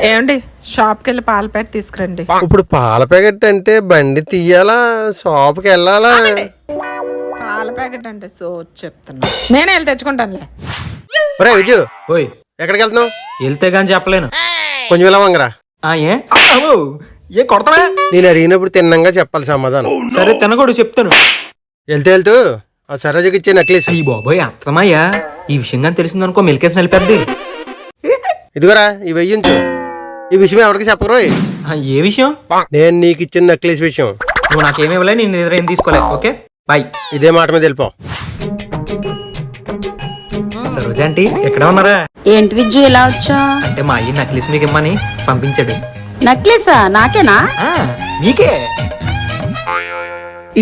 ఏమండి షాప్కి వెళ్ళి పాల ప్యాకెట్ తీసుకురండి. ఇప్పుడు పాల ప్యాకెట్ అంటే బండి తీయాలా, షాప్కి వెళ్ళాలా? పాల ప్యాకెట్ అంటే సో చెప్తున్నా, నేనే వెళ్ళి తెచ్చుకుంటానులే. ఒరే విజు, ఓయ్ ఎక్కడికి వెళ్తున్నావు? వెళ్తే గాని చెప్పలేను. కొంచెం ఇలా వంగరా. ఏ కొడతావా? నేను అడిగినప్పుడు తిన్నంగా చెప్పాలి సమాధానం. సరే తినకూడదు చెప్తాను. వెళ్తూ ఆ సరోజకి ఇచ్చే నెక్లెస్ అయ్యి బాబోయ్ అత్తమయ్యా, ఈ విషయంగా తెలిసిందనుకో మిల్కేసి నిలిపేద్ది. ఇదిగోరా, ఇవి వెయ్యించు. ఈ విషయం ఎవరికి చెప్పరు. ఏ విషయం? నేను నీకు ఇచ్చిన నెక్లెస్ విషయం. నువ్వు నాకేమి ఇవ్వలే, నేను ఎదురు ఏం తీసుకోలే. Okay bye. ఇదే మాట మీద వెళ్ళిపో. సరోజ ఆంటీ ఎక్కడ ఉన్నారా? ఏంటి విజ్జు ఇలా వచ్చా? అంటే మా అయ్యి నక్లీస్ మీకు ఇమ్మని పంపించాడు. నక్లీసా? నాకేనా? మీకే.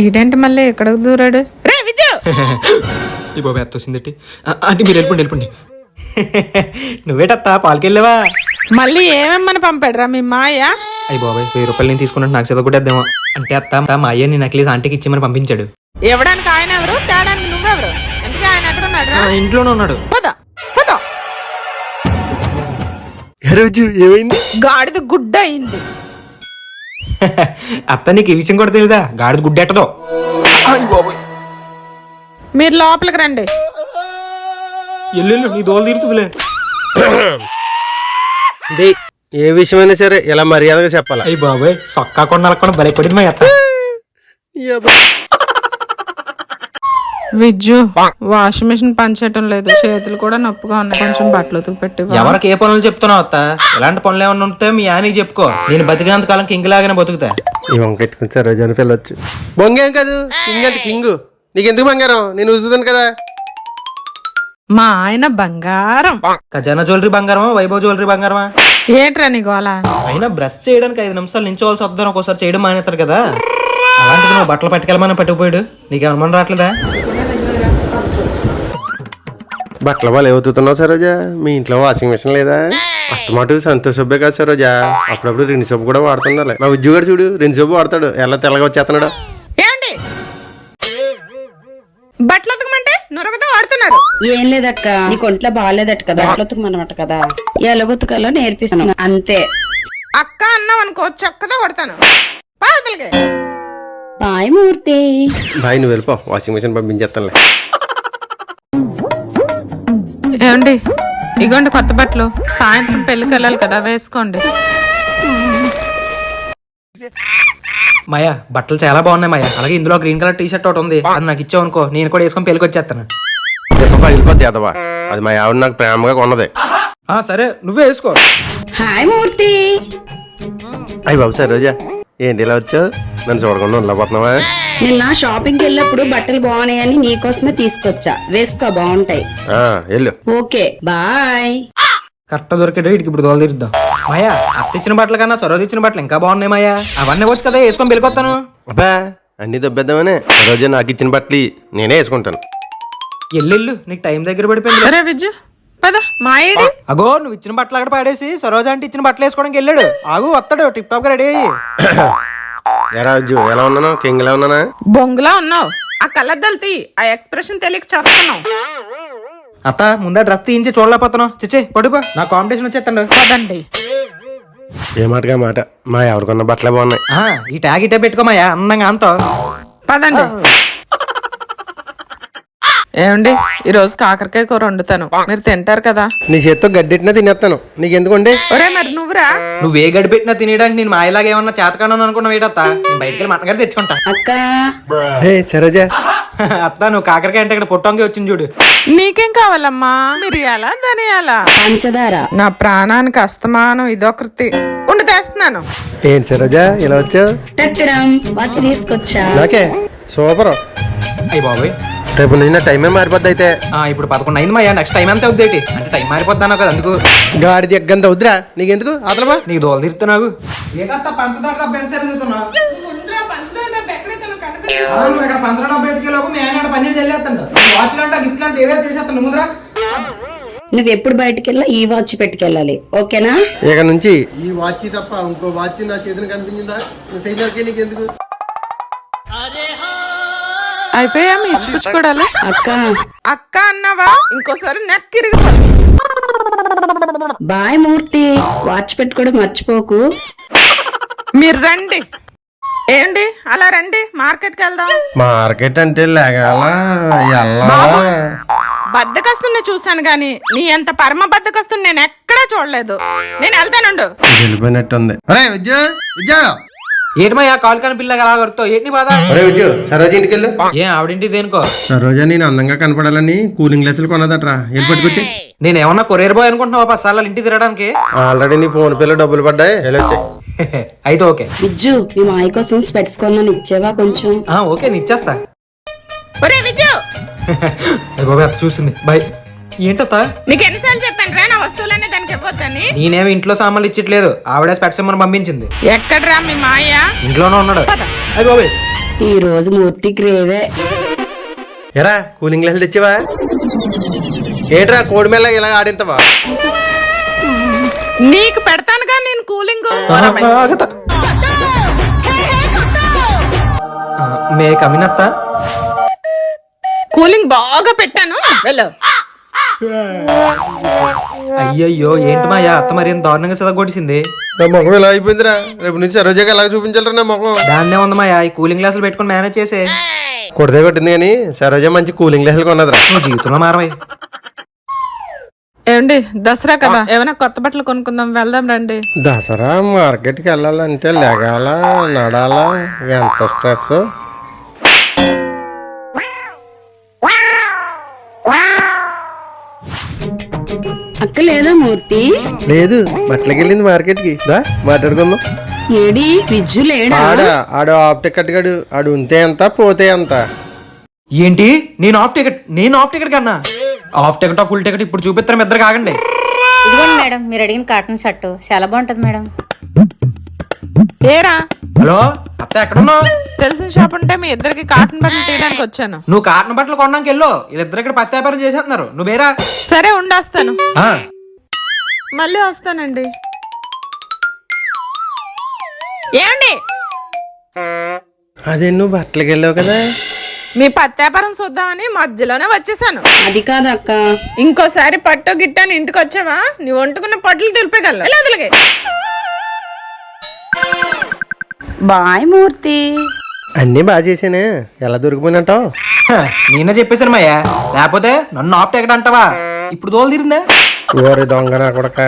ఈడేంటి మళ్ళీ ఎక్కడికి దూరాడు? రే విజయ్, ఈ బాబు ఎత్త వచ్చిందటి. అంటే మీరు వెళ్ళిపోండి. నువ్వేటత్తా పాలకెళ్ళావా? మళ్ళీ ఏమేమని పంపాడురా మీ మాయ? అయ్యి బాబాయ్ 1000 రూపాయలు నేను తీసుకున్నట్టు నాకు చదువు కూడా ఇద్దామో. అంటే అత్త మా అయ్య నీ నక్లీస్ ఆంటీకి ఇచ్చేమని పంపించాడు. ఇవ్వడానికి ఆయన ఎవరు, తేడానికి నువ్వెవరు? ఎందుకు ఆయన ఎక్కడ ఉన్నాడు? ఇంట్లోనే ఉన్నాడు. పద పద. విజు ఏమైంది? గాడిద గుడ్డ అయింది. అత్త నీకు ఈ విషయం కూడా తెలియదా? గాడిద గుడ్డెట్టదో. మీరు లోపలికి రండి. ఎల్లు నీ దోలు తీరుతుందిలే. ఏ విషయమైనా సరే ఇలా మర్యాదగా చెప్పాలా? అయ్యి బాబాయ్ సొక్కా కొండ బలే పడింది మా అత్త. విజ్జు, వాషింగ్ మిషన్ పనిచేయటం లేదు, చేతులు కూడా నొప్పిగా ఉన్నాయి, కొంచెం బట్టలు ఉతికి పెట్టి. ఎవరికి ఏ పనులు చెప్తున్నావు అత్త? ఎలాంటి పనులు ఏమన్నా ఉంటే మీ ఆయనకి చెప్పుకో. నేను బతికినంత కాలం కింగ్లాగానే బతుకుతా. ఈ వంకెట్టుకుని సరోజ అని పిల్లొచ్చు. బొంగేం కాదు, కింగ్ అంటే కింగ్. నీకెందుకు బంగారం? నేను ఉతుకుతాను కదా. మా ఆయన బంగారం. ఖజానా జ్యువెలరీ బంగారమా, వైభవ్ జ్యువెలరీ బంగారమా? ఏంట్రా నీ గోళ? అయినా బ్రష్ చేయడానికి 5 నిమిషాలు నించోవాల్సి వద్దాను, ఒక్కోసారి చేయడం మానేతారు కదా. అలాంటిది నువ్వు బట్టలు పట్టుకెళ్ళమని పట్టుకుపోయాడు. నీకు అనుమానం రావట్లేదా? బట్టల వాళ్ళు ఏమవుతున్నావు సరోజ? మీ ఇంట్లో వాషింగ్ మిషన్ లేదా? అస్తమాటు సంతోష్ సబ్బే కాదు సరోజ, అప్పుడప్పుడు రెండు సబ్బు కూడా వాడుతుండాలి. మా ఉద్యోగాడు చూడు, రెండు సబ్బు వాడతాడు, ఎలా తెల్లగా వచ్చేస్తున్నాడు. ఏమండి, బట్టలు ఉతకమంటే నొరగతో వాడుతున్నారు. ఏం లేదక్క, నీకు ఒంట్లో బాగాలేదట కదా, బట్టలు ఉతకమన్నమాట కదా, ఎలాగొతకాలో నేర్పిస్తాను అంతే. అక్క అన్నావు అనుకో, చక్కగా కొడతాను. పాతలకి బాయ్ మూర్తి. బాయ్, నువ్వు వెళ్ళిపో, వాషింగ్ మిషన్ పంపించేస్తానులే. ఏమండి, ఇగోండి కొత్త బట్టలు, సాయంత్రం పెళ్ళికి వెళ్ళాలి కదా, వేసుకోండి. మాయా బట్టలు చాలా బాగున్నాయి మాయా. అలాగే ఇందులో గ్రీన్ కలర్ టీ షర్ట్ ఒకటి ఉంది, అది నాకు ఇచ్చావు అనుకో, నేను కూడా వేసుకొని పెళ్ళికి వచ్చేస్తాను. పగిలిపోద్ది అదవా, అది మా ఆవిడ నాకు ప్రేమగా కొన్నది. సరే నువ్వే వేసుకో. హాయ్ మూర్తి. అయ్యి బాబు సరోజ, ఏంటి ఇలా వచ్చావు? నన్ను చూడకుండా ఉండలేకపోతున్నావా? నిన్న షాపింగ్కి వెళ్ళినప్పుడు బట్టలు బాగున్నాయని నీకోసమే తీసుకొచ్చా, వేసుకో, బాగుంటాయి. వెళ్ళు. Okay bye. కరెక్ట్ దొరికాడు, ఇటుకి ఇప్పుడు దోలు తీరుద్దాం. మాయా అత్త ఇచ్చిన బట్టలు కన్నా సరోజ ఇచ్చిన బట్టలు ఇంకా బాగున్నాయి మాయా. అవన్నీ వచ్చు కదా, వేసుకొని వెళ్ళిపోతాను. అబ్బా, అన్ని దొబ్బేద్దామనే. సరోజ నాకు ఇచ్చిన బట్టలు నేనే వేసుకుంటాను. ఎల్లు నీకు టైం దగ్గర పడిపోయింది. అరే విజ్జు, పద. మా ఏడి? అగో నువ్వు ఇచ్చిన బట్టలు అక్కడ పాడేసి సరోజ అంటే ఇచ్చిన బట్టలు వేసుకోవడానికి వెళ్ళాడు. ఆగు వస్తాడు, టిప్ టాప్ గా రెడీ అయ్యి. ఎలా ఉజ్జు, ఎలా ఉన్నాను? కింగ్ ఎలా ఉన్నానా? బొంగులా ఉన్నావు. ఆ కళ్ళద్దాలు తీ, ఆ ఎక్స్ప్రెషన్ తెలియక చేస్తున్నావు. అత్త ముందా డ్రెస్ తీయించి చూడలేకపోతున్నావు. చిచ్చే పడుకో, నా కాంపిటీషన్ వచ్చేస్తాడు. పదండి. ఏ మాటగా మాట, మా ఎవరికొన్న బట్టలే బాగున్నాయి. ఈ ట్యాగ్ ఇటే పెట్టుకోమాయా అందంగా అంతో. పదండి. ఏమండి, ఈ రోజు కాకరకాయ కూర వండుతాను, మీరు తింటారు కదా? నీ చేత్తో గడ్డెట్టినా తినేస్తాను, నీకెందుకండి? ఒరే మరి నువ్వురా. నువ్వే గడిపెట్టినా తినేయడానికి నేను మాయలాగా ఏమన్నా చేతకాను అనుకున్నావు ఏంటత్తా? నేను బయటకి వెళ్ళి మటన్ తెచ్చుకుంటా. అక్క హే సరోజ, అత్త నువ్వు కాకరకాయ అంటే ఇక్కడ పొట్టంగి వచ్చింది చూడు. నీకేం కావాలమ్మా? మిరియాలా ధనియాలా? పంచదార. నా ప్రాణానికి అస్తమానం ఇదొకటి ఉండి తెస్తున్నాను. ఏంటి సరోజ ఇలా వచ్చావు? టట్టడం వాచి తీసుకొచ్చా. నాకే సూపర్. అయ్యి బాబోయ్, రేపు నుంచి నా టైమే మారిపోద్ది అయితే. ఇప్పుడు 11 అయింది మాయా, నెక్స్ట్ టైం ఎంత అవుద్ది ఏంటి? అంటే టైం మారిపోద్దాను కదా, అందుకు. గాడిది ఎగ్గంత వద్దురా, నీకెందుకు అతలబా? నీకు దోలు తీరుతున్నావు. నువ్వెప్పుడు బయటికి వెళ్ళా ఈ వాచ్ పెట్టుకెళ్ళాలి, ఓకేనా? ఇక నుంచి ఈ వాచ్ తప్ప ఇంకో వాచ్ నా చేతిని కనిపించిందా? నీకెందుకు? అయిపోయా మీ ఇచ్చిపుచ్చుకోడాలి. అక్క అక్క అన్నావా, ఇంకోసారి నెక్కిరిగిపోతుంది. బాయ్ మూర్తి. వాచ్ పెట్టుకోవడం మర్చిపోకు. మీరు రండి. ఏంటి అలా రండి, మార్కెట్కి వెళ్దాం. మార్కెట్ అంటే లేగాల ఎల్లాలా? బద్దకస్తుని చూసాను గాని నీ అంత పరమ బద్దకస్తుని నేను ఎక్కడా చూడలేదు. నేను వెళ్తానుండు. వెళ్ళిపోయినట్టుంది. అరే విద్యు, విద్యు, ఏటమయ్యా కాలు కాని పిల్లగా అలా కొడుతావు, ఏంటి బాధ? అరే విద్యు, సరోజ ఇంటికి వెళ్ళు. ఏం ఆవిడింటి దేనికో? సరోజ నేను అందంగా కనపడాలని కూలింగ్ గ్లాసులు కొన్నదట్రా. వెళ్ళి పట్టుకొచ్చి. నేను ఏమన్నా కొరియర్ బాయ్ అనుకుంటున్నావా 10 సార్లు ఇంటికి తిరగడానికి? ఆల్రెడీ నీ ఫోన్ పేలో డబ్బులు పడ్డాయి, వెళ్ళొచ్చాయి. అయితే ఓకే. విజ్జు, మీ మాయ కోసం స్పెట్స్ కొన్నాను, ఇచ్చేవా కొంచెం? ఓకే నేను ఇచ్చేస్తా. ఒరే విజయ్, అయ్య బాబాయ్ అత్త చూసింది. బాయ్. ఏంటత్త? నీకు ఎన్నిసార్లు చెప్పాను రా నా వస్తువులన్నీ దానికి ఇవ్వద్దని. నేనేమి ఇంట్లో సామాన్లు ఇచ్చట్లేదు, ఆవిడ స్పెట్స్ ఇమ్మని పంపించింది. ఎక్కడ్రా మీ మాయ? ఇంట్లోనే ఉన్నాడు. అయ్య బాబాయ్ ఈ రోజు మూర్తికి రేవే. ఎరా కూలింగ్ గ్లాసులు తెచ్చావా? ఏంట్రా కోడి మెల్ల ఇలా ఆడింతవా? నీకు పెడతానుగా నేను కూలింగ్. మే కమినత్త. కూలింగ్ బాగా పెట్టాను, వెళ్ళు. అయ్యయ్యో ఏంటి మాయా అత్త మరి ఎంత దారుణంగా చదవగొట్టేసింది? నా ముఖం ఇలా అయిపోయిందిరా. రేపు నుంచి సరోజగా ఎలా చూపించాలరా నా ముఖం? దాన్నే ఉంది మాయా, ఈ కూలింగ్ గ్లాసులు పెట్టుకుని మేనేజ్ చేసే. కొడితే కొట్టింది కానీ సరోజ మంచి కూలింగ్ గ్లాసులు కొన్నదిరా. నువ్వు జీవితంలో మారవై. ఏమండి దసరా కదా, ఏమైనా కొత్త బట్టలు కొనుక్కుందాం, వెళ్దాం రండి. దసరా మార్కెట్కి వెళ్ళాలంటే లెగాల నడాలా, ఎంత స్ట్రెస్. అక్క లేదా మూర్తి? లేదు, బట్టలకి వెళ్ళింది మార్కెట్కి. దా మాట్లాడుకుందాం. ఏడి విజ్జు లేడా? ఆడు ఆఫ్ టికెట్ గడు. ఆడు ఉంటే ఎంత పోతే ఎంత. ఏంటి నేను ఆఫ్ టికెట్ కన్నా ఆఫ్ టికెట్ ఫుల్ టికెట్ ఇప్పుడు చూపిస్తాను, ఇద్దరు కాగండి. ఇదిగోండి మేడం, మీరు అడిగిన కాటన్ షర్ట్ చాలా బాగుంటది మేడం. ఏరా హలో అత్త ఎక్కడున్నావు? తెలిసిన షాప్ ఉంటే మీ ఇద్దరికి కాటన్ బట్టలు తీయడానికి వచ్చాను. నువ్వు కాటన్ బట్టలు కొనడానికి వెళ్ళు, వీళ్ళిద్దరు ఇక్కడ పత్తి వ్యాపారం చేసేస్తున్నారు. నువ్వు వేరా? సరే ఉండొస్తాను, ఆ, మళ్ళీ వస్తానండి. ఏమండి అదే నువ్వు బట్టలకి వెళ్ళావు కదా. మీ పత్తి వ్యాపారం చూద్దామని మధ్యలోనే వచ్చేసాను. అది కాదు అక్క. ఇంకోసారి పట్టు గిట్టాను ఇంటికి వచ్చావా నీ వంటుకున్న పట్లు తెలిపేగలవు. అందులోకి బాయ్ మూర్తి. అన్నీ బాగా చేసానే, ఎలా దొరికిపోయినట్టావు? నేనే చెప్పేశాను మాయా, లేకపోతే నన్ను ఆఫ్ టికెట్ అంటావా? ఇప్పుడు దోలు తీరిందా? ఓరి దొంగ నా కొడక.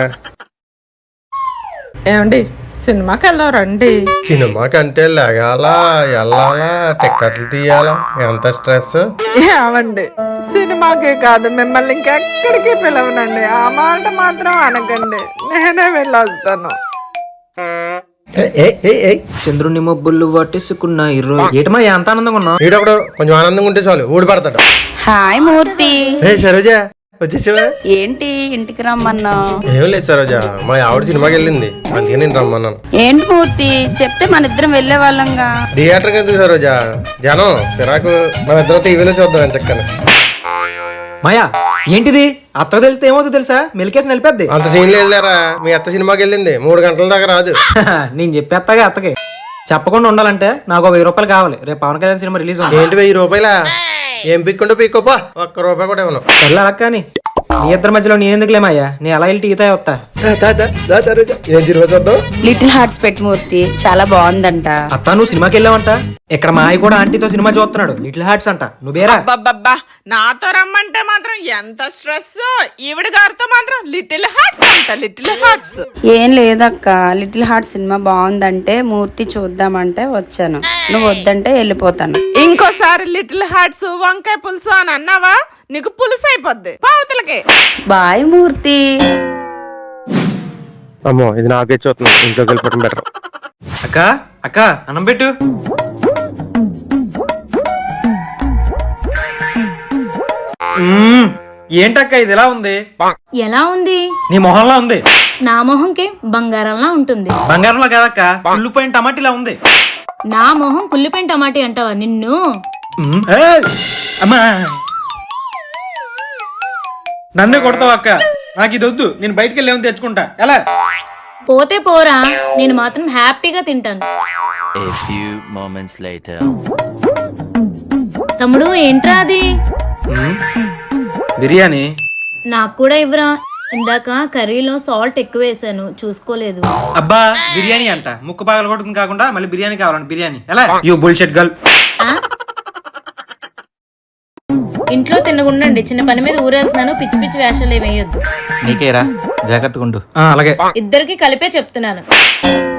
ఏమండి సినిమాకి వెళ్దాం రండి. సినిమాకంటే లెగాలా వెళ్ళాలా, టికెట్లు తీయాలా, ఎంత స్ట్రెస్. ఏమండి సినిమాకే కాదు మిమ్మల్ని ఇంకెక్కడికి పిలవనండి. ఆ మాట మాత్రం అనకండి, నేనే వెళ్ళొస్తాను. చంద్రుని మబ్బులు పట్టేసుకున్న ఈరోజు ఏటమా ఎంత ఆనందంగా ఉన్నావు? వీడొకడు కొంచెం ఆనందంగా ఉంటే చాలు ఊడి పడతాడు. హాయ్ మూర్తి. సరోజ వచ్చేసావా? ఏంటి ఇంటికి రమ్మన్నా? ఏం లేదు సరోజ, మా ఆవిడ సినిమాకి వెళ్ళింది, అందుకే నేను రమ్మన్నాను. ఏంటి మూర్తి చెప్తే మన ఇద్దరం వెళ్లే వాళ్ళంగా. థియేటర్కి ఎందుకు సరోజ, జనం చిరాకు. మన ఇద్దరం టీవీలో చూద్దాం చక్కని. మాయా ఏంటిది? అత్తకు తెలిస్తే ఏమవుతుందో తెలుసా? మెలికేసి నిలిపేద్ది. అంత సీన్ లేదులేరా, మీ అత్త సినిమాకి వెళ్ళింది 3 గంటల దాకా రాదు. నేను చెప్పేస్తాగా అత్తకి. చెప్పకుండా ఉండాలంటే నాకు 1000 రూపాయలు కావాలి, రేపు పవన్ కళ్యాణ్ సినిమా రిలీజ్ ఉంది. ఏంటి 1000 రూపాయలా? ఏం పిక్కుంటూ పిక్కోపా, 1 రూపాయి కూడా ఇవ్వను. వెళ్ళాలి కానీ నీ ఇద్దరి మధ్యలో నేనెందుకులేమయ్యా, నీ అలా వెళ్ళి టీతా వస్తా. ఏం సినిమా చూద్దాం? లిటిల్ హార్ట్స్ పెట్టి మూర్తి, చాలా బాగుందంట. అత్త నువ్వు సినిమాకి వెళ్ళావంట. ఇక్కడ మా అయ్య కూడా ఆంటీతో సినిమా చూస్తున్నాడు, లిటిల్ హార్ట్స్ అంట. నువ్వేరా? అబ్బబ్బబ్బా, నాతో రమ్మంటే మాత్రం ఎంత స్ట్రెస్, ఈవిడ గారితో మాత్రం లిటిల్ హార్ట్స్ అంట. లిటిల్ హార్ట్స్ ఏం లేదక్క, లిటిల్ హార్ట్స్ సినిమా బాగుందంటే మూర్తి చూద్దామంటే వచ్చాను. నువ్వు వద్దంటే వెళ్ళిపోతాను. ఇంకోసారి లిటిల్ హార్ట్స్ వంకాయ పులుసు అని అన్నావా నీకు పులుసు అయిపోద్ది పావుతలకి. బాయ్ మూర్తి. అమ్మో ఇది నాకే చూస్తుంది, ఇంట్లోకి వెళ్ళిపోవడం బెటర్. అక్క అక్క అన్నం పెట్టు. ఏంటక్క ఇది ఎలా ఉంది? ఎలా ఉంది? నీ మొహంలా ఉంది. నా మొహంకి బంగారంలా ఉంటుంది. బంగారంలో కాదక్క, కుళ్ళిపోయిన టమాటీలా ఉంది. నా మొహం కుళ్ళిపోయిన టమాటీ అంటావా నిన్ను? ఏయ్! అమ్మా నన్నే కొడతావు అక్క, నాకు ఇది వద్దు. నేను బయటికి వెళ్ళి ఏమైనా తెచ్చుకుంటా. ఎలా? పోతే పోరా, నేను మాత్రం హ్యాపీగా తింటాను. A few moments later. తమ్ముడు ఏంట్రా అది? బిర్యానీ. నాకు కూడా ఇవ్వరా, ఇందాక కర్రీలో సాల్ట్ ఎక్కువ వేసాను చూసుకోలేదు. అబ్బా బిర్యానీ అంట, ముక్కు పగల కొడుతుంది కాకుండా మళ్ళీ బిర్యానీ కావాలంట. బిర్యానీ ఎలా? You bullshit girl. ఆ? ఇంట్లో తినకుండండి, చిన్న పని మీద ఊరెళ్తున్నాను, పిచ్చి పిచ్చి వేషాలు ఏమి వేయొద్దు. నీకేరా, జాగ్రత్తగా ఉండు. అలాగే ఇద్దరికి కలిపే చెప్తున్నాను.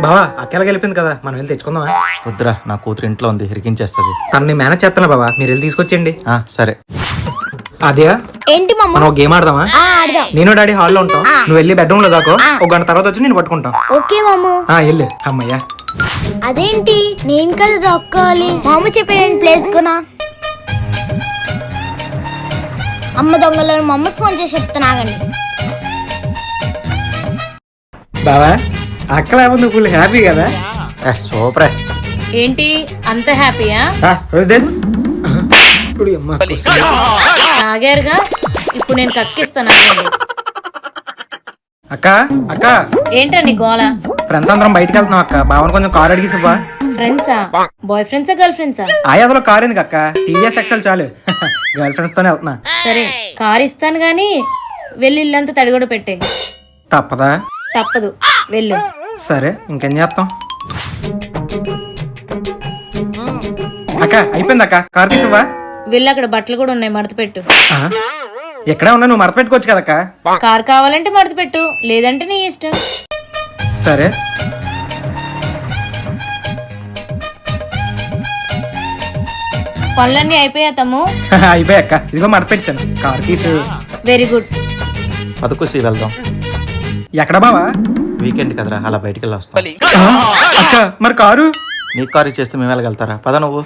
బావా అక్కలా గెలిపింది కదా, మనం వెళ్ళి తెచ్చుకుందామా? వద్దురా, నా కూతురు ఇంట్లో ఉంది, ఇరికించేస్తుంది. తనని మేనేజ్ చేస్తాను బావా, మీరు వెళ్ళి తీసుకొచ్చేయండి. సరే. అదే ఏంటి మమ్మ? మనం ఒక గేమ్ ఆడదామా? ఆడదాం. నేను డాడీ హాల్లో ఉంటాం, నువ్వు వెళ్ళి బెడ్రూమ్ లో దాకో, ఒక గంట తర్వాత వచ్చి నేను పట్టుకుంటాం. ఓకే మాము. వెళ్ళు. అమ్మయ్యా. అదేంటి నేను కదా దొక్కాలి? మామ చెప్పాడు ప్లేస్ కొనా. అమ్మ దొంగలను మా అమ్మకి ఫోన్ చేసి చెప్తాను, ఆగండి. బావా అక్క లేకపోతే నువ్వు ఫుల్ హ్యాపీ కదా? సూపర్. ఏంటి అంత హ్యాపీయా? తాగారుగా, ఇప్పుడు నేను కక్కిస్తాను. ఆగండి. అక్క అక్క ఏంటా నీ గోల? ఫ్రెండ్స్ అందరం బయటకు వెళ్తున్నాం అక్క, బావని కొంచెం కార్ అడిగి ఇవ్వా. ఫ్రెండ్సా? బాయ్ ఫ్రెండ్సా గర్ల్ ఫ్రెండ్సా? ఆయాదలో కార్ ఎందుకు అక్క, టీవీఎస్ ఎక్సెల్ చాలు. గర్ల్ ఫ్రెండ్స్ తోనే వెళ్తున్నా. సరే కార్ ఇస్తాను గానీ వెళ్ళి ఇల్లంతా తడిగొడ పెట్టే. తప్పదా? తప్పదు, వెళ్ళు. సరే ఇంకేం చేస్తాం. అక్క అయిపోయింది అక్క, కార్ తీసివ్వా. వెళ్ళి అక్కడ బట్టలు కూడా ఉన్నాయి, మడత పెట్టు. ఎక్కడే ఉన్నా, నువ్వు మడత పెట్టుకోవచ్చు కదక్క. కార్ కావాలంటే మడత పెట్టు, లేదంటే నీ ఇష్టం. సరే. పనులన్నీ అయిపోయా తమ్ము? అయిపోయాక్క, ఇదిగో మడత పెట్టాను కార్ కీస్. Very good. పదకొసి వెళ్దాం. ఎక్కడ బావా? వీకెండ్ కదరా, అలా బయటికి వెళ్ళి వస్తాం. అక్క మరి కారు? నీ కారు ఇచ్చేస్తే మేము వెళ్ళగలుగుతారా? పద నువ్వు.